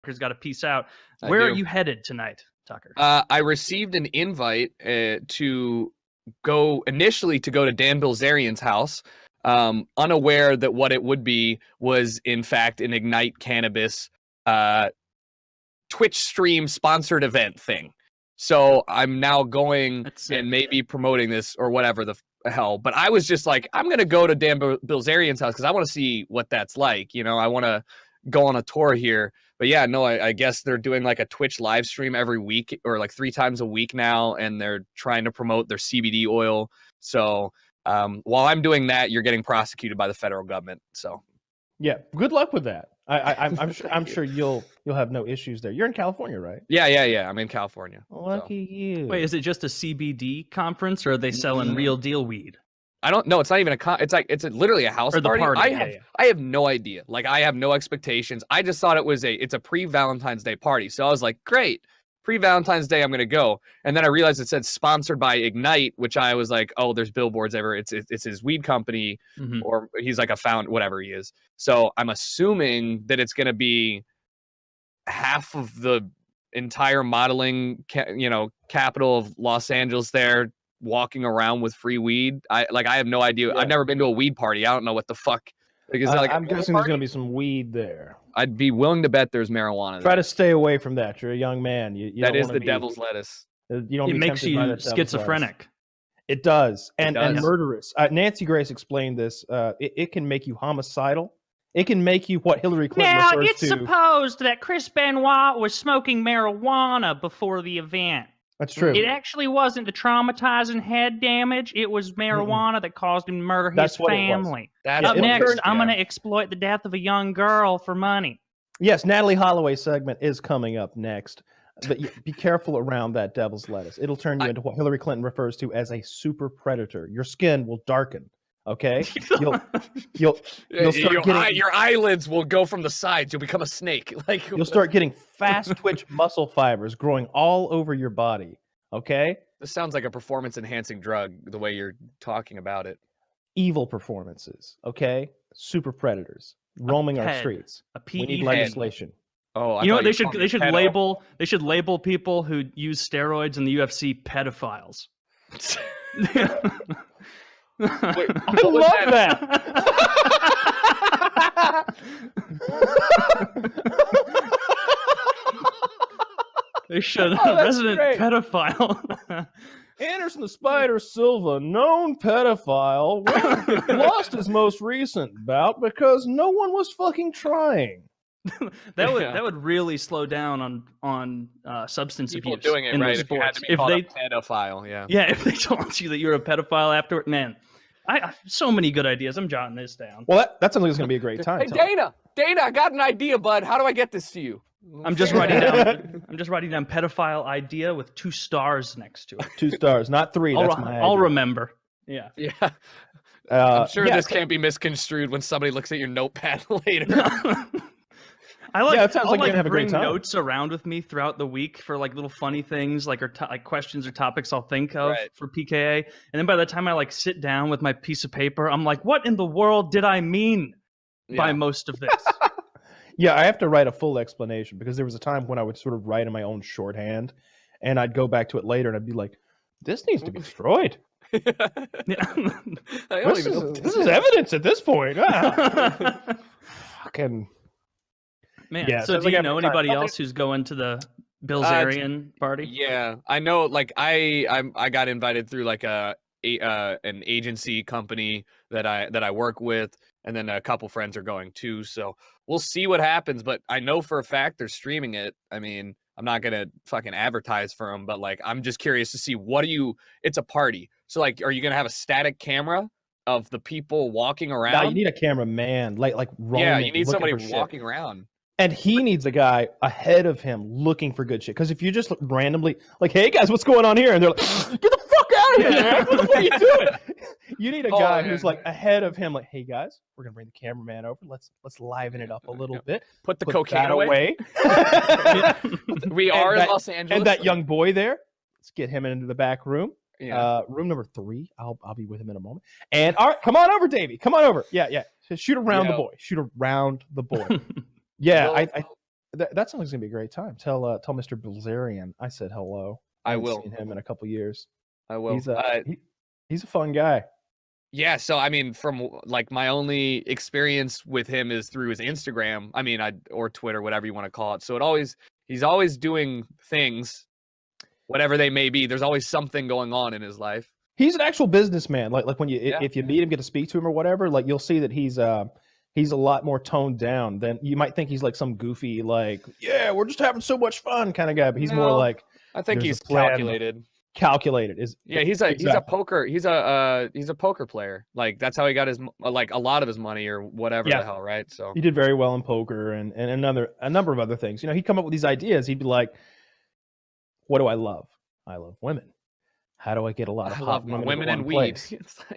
Tucker's got to peace out. I Where are do. you headed tonight, Tucker? I received an invite to go to Dan Bilzerian's house, unaware that what it would be was in fact an Ignite Cannabis Twitch stream sponsored event thing. So I'm now going and maybe promoting this or whatever the hell. But I was just like, I'm gonna go to Dan Bilzerian's house because I want to see what that's like. You know, I want to go on a tour here. But yeah, no, I guess they're doing like a Twitch live stream every week or like 3 times a week now, and they're trying to promote their CBD oil. So while I'm doing that, you're getting prosecuted by the federal government. So yeah, good luck with that. I'm sure you'll have no issues there. You're in California, right? Yeah. I'm in California. Lucky you. Wait, is it just a CBD conference, or are they selling real deal weed? I don't know. It's not even it's literally a house party. I have no idea. Like, I have no expectations. I just thought it's a pre-Valentine's Day party. So I was like, great, pre-Valentine's Day, I'm gonna go. And then I realized it said sponsored by Ignite, which I was like, oh, there's billboards everywhere. It's his weed company, or he's like a whatever he is. So I'm assuming that it's gonna be half of the entire modeling, capital of Los Angeles there, walking around with free weed. I have no idea. Yeah. I've never been to a weed party. I don't know what the fuck. I'm guessing there's gonna be some weed there. I'd be willing to bet there's marijuana. Try to stay away from that. You're a young man. That is the devil's lettuce. You don't. It makes you schizophrenic. It does, and murderous. Nancy Grace explained this. It can make you homicidal. It can make you what Hillary Clinton refers to. Now, it's supposed that Chris Benoit was smoking marijuana before the event. That's true. It actually wasn't the traumatizing head damage. It was marijuana that caused him to murder his family. Up next, I'm going to exploit the death of a young girl for money. Yes, Natalie Holloway's segment is coming up next. But be careful around that devil's lettuce. It'll turn you into what Hillary Clinton refers to as a super predator. Your skin will darken. Okay, you'll start getting your eyelids will go from the sides. You'll become a snake. Like, you'll start getting fast twitch muscle fibers growing all over your body. Okay, this sounds like a performance enhancing drug. The way you're talking about it, evil performances. Okay, super predators roaming our streets. We need legislation. Oh, you know what they should label people who use steroids in the UFC pedophiles. Wait, I love that. They should. Resident pedophile. Anderson the Spider Silva, known pedophile, lost his most recent bout because no one was fucking trying. That would really slow down on substance people abuse doing it in right. the sports. If they pedophile, if they told you that you're a pedophile afterward, man. I so many good ideas. I'm jotting this down. Well, that's something that's going to be a great time. Hey, Dana, I got an idea, bud. How do I get this to you? I'm just writing down pedophile idea with 2 stars next to it. 2 stars, not 3. That's my idea. I'll remember. Yeah. I'm sure this can't be misconstrued when somebody looks at your notepad later. It sounds like you're gonna have a great time. Notes around with me throughout the week for like little funny things, like like questions or topics I'll think of for PKA, and then by the time I like sit down with my piece of paper, I'm like, what in the world did I mean by most of this? Yeah, I have to write a full explanation because there was a time when I would sort of write in my own shorthand, and I'd go back to it later and I'd be like, this needs to be destroyed. This is evidence at this point. Fucking. Man, so do you know anybody else who's going to the Bilzerian party? Yeah, I know. Like, I got invited through like an agency company that I work with, and then a couple friends are going too. So we'll see what happens. But I know for a fact they're streaming it. I mean, I'm not gonna fucking advertise for them, but like, I'm just curious to see it's a party. So like, are you gonna have a static camera of the people walking around? No, you need a cameraman, like roaming. Yeah, you need somebody walking around. And he needs a guy ahead of him looking for good shit. Because if you just randomly, like, hey guys, what's going on here? And they're like, get the fuck out of here, man. What the fuck are you doing? You need a guy who's like ahead of him, like, hey guys, we're gonna bring the cameraman over. Let's liven it up a little bit. Put the cocaine away. We are in Los Angeles. And that young boy there, let's get him into the back room. Yeah. Room number 3. I'll be with him in a moment. And all right, come on over, Davey. Come on over. Yeah. So shoot around the boy. Shoot around the boy. Yeah, that sounds like gonna be a great time. Tell Mr. Bilzerian I said hello. I will. Seen him in a couple years. I will. He's a fun guy. Yeah, so I mean, from like my only experience with him is through his Instagram. I mean, or Twitter, whatever you want to call it. So he's always doing things, whatever they may be. There's always something going on in his life. He's an actual businessman. Like when if you meet him, get to speak to him or whatever, like you'll see that he's a lot more toned down than you might think. He's like some goofy, like, yeah, we're just having so much fun kind of guy. But he's more like, I think he's calculated. Calculated is he's a poker player. Like that's how he got his like a lot of his money or whatever the hell, right? So he did very well in poker and a number of other things. You know, he'd come up with these ideas. He'd be like, what do I love? I love women. How do I get a lot of hot women and weed?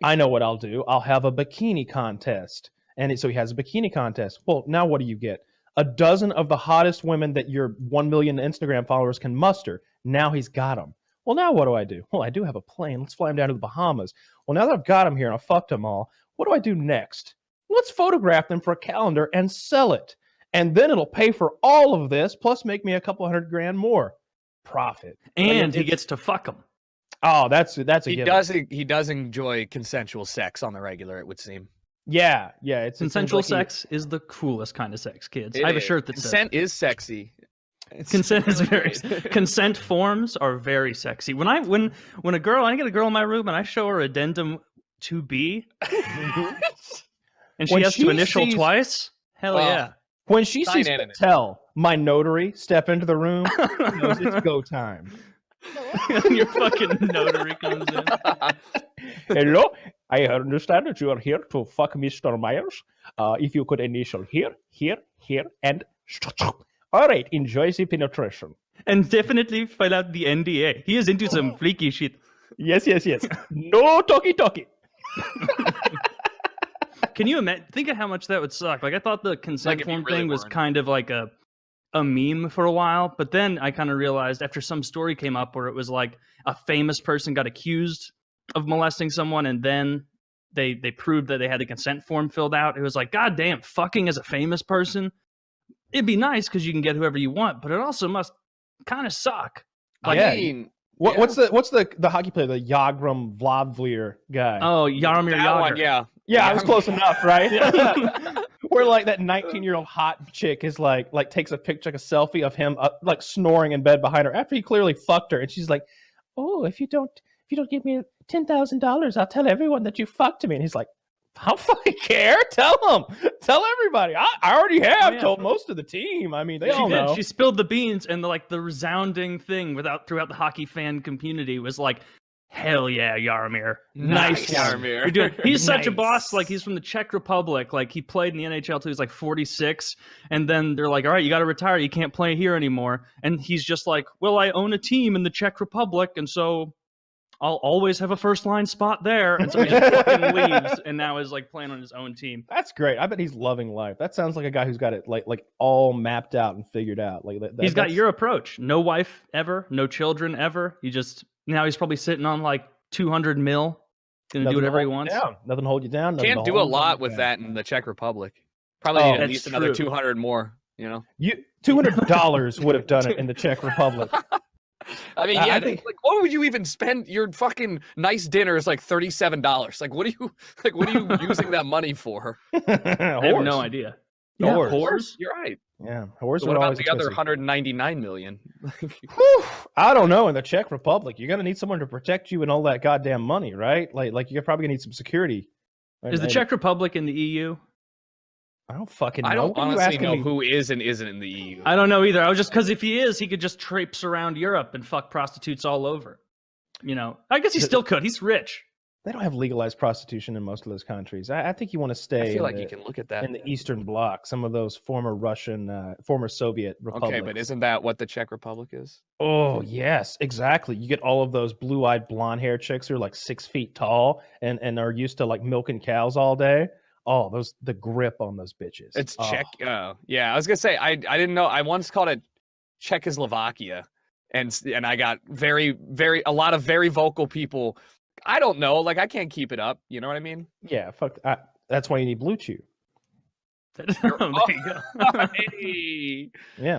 I know what I'll do. I'll have a bikini contest. And so he has a bikini contest. Well, now what do you get? A dozen of the hottest women that your 1 million Instagram followers can muster. Now he's got them. Well, now what do I do? Well, I do have a plane. Let's fly him down to the Bahamas. Well, now that I've got him here and I've fucked them all, what do I do next? Let's photograph them for a calendar and sell it. And then it'll pay for all of this, plus make me a couple $100,000 more. Profit. And he gets to fuck them. Oh, that's a given. He does enjoy consensual sex on the regular, it would seem. Yeah. It's consensual sex is the coolest kind of sex, kids. I have a shirt that consent says is sexy. Consent is very consent forms are very sexy. When I get a girl in my room and I show her addendum 2B and she has to initial twice, hell yeah. When she sees Patel, my notary, step into the room, she knows it's go time. Your fucking notary comes in. Hello, I understand that you are here to fuck Mr. Myers. If you could initial here, and all right, enjoy the penetration. And definitely fill out the NDA. He is into some freaky shit. Yes. No talkie. Can you imagine? Think of how much that would suck. Like I thought the consent form thing was kind of like a meme for a while, but then I kind of realized after some story came up where it was like a famous person got accused of molesting someone, and then they proved that they had the consent form filled out. It was like, God damn, fucking as a famous person. It'd be nice because you can get whoever you want, but it also must kind of suck. Like, I mean, what's the hockey player, the Yagram Vladvlier guy? Oh, Jaromir Jagr. Yeah, I was close enough, right? Where like that 19-year-old hot chick is like takes a picture, like a selfie of him like snoring in bed behind her after he clearly fucked her, and she's like, "Oh, if you don't give me $10,000, I'll tell everyone that you fucked me." And he's like, I don't fucking care. Tell them. Everybody. I already have told most of the team. I mean, they all know. She spilled the beans, and the resounding thing throughout the hockey fan community was like, hell yeah, Jaromir. Nice Jaromir. He's such a boss. Like, he's from the Czech Republic. Like, he played in the NHL till he was like 46. And then they're like, all right, you got to retire. You can't play here anymore. And he's just like, well, I own a team in the Czech Republic, and so I'll always have a first line spot there. And so he just fucking leaves and now is like playing on his own team. That's great. I bet he's loving life. That sounds like a guy who's got it like all mapped out and figured out. Like he's got your approach. No wife ever, no children ever. Now he's probably sitting on like 200 mil. Gonna do whatever he wants. Nothing hold you down. Can't do a lot with that in the Czech Republic. Probably need at least another 200 more, you know. $200 would have done it in the Czech Republic. I mean, I think, like, what would you even spend? Your fucking nice dinner is like $37. Like, what are you using that money for? I have no idea. Yeah, horse. You're right. Yeah, horse. So what about the other 199 million? I don't know. In the Czech Republic, you're gonna need someone to protect you and all that goddamn money, right? Like you're probably gonna need some security. Is the Czech Republic in the EU? I don't fucking know. I don't honestly know who is and isn't in the EU. I don't know either. I was just because if he is, he could just traipse around Europe and fuck prostitutes all over. You know, I guess he still could. He's rich. They don't have legalized prostitution in most of those countries. I think you want to stay. I feel like you can look at that in the Eastern Bloc. Some of those former Russian, former Soviet republics. Okay, but isn't that what the Czech Republic is? Oh yes, exactly. You get all of those blue-eyed, blonde-haired chicks who are like 6 feet tall and are used to like milking cows all day. Oh, the grip on those bitches. It's Czech. Oh, yeah. I was gonna say I didn't know. I once called it Czechoslovakia, and I got a lot of very vocal people. I don't know. Like, I can't keep it up. You know what I mean? Yeah. Fuck. That's why you need Blue Chew. There you go. Hey. Yeah.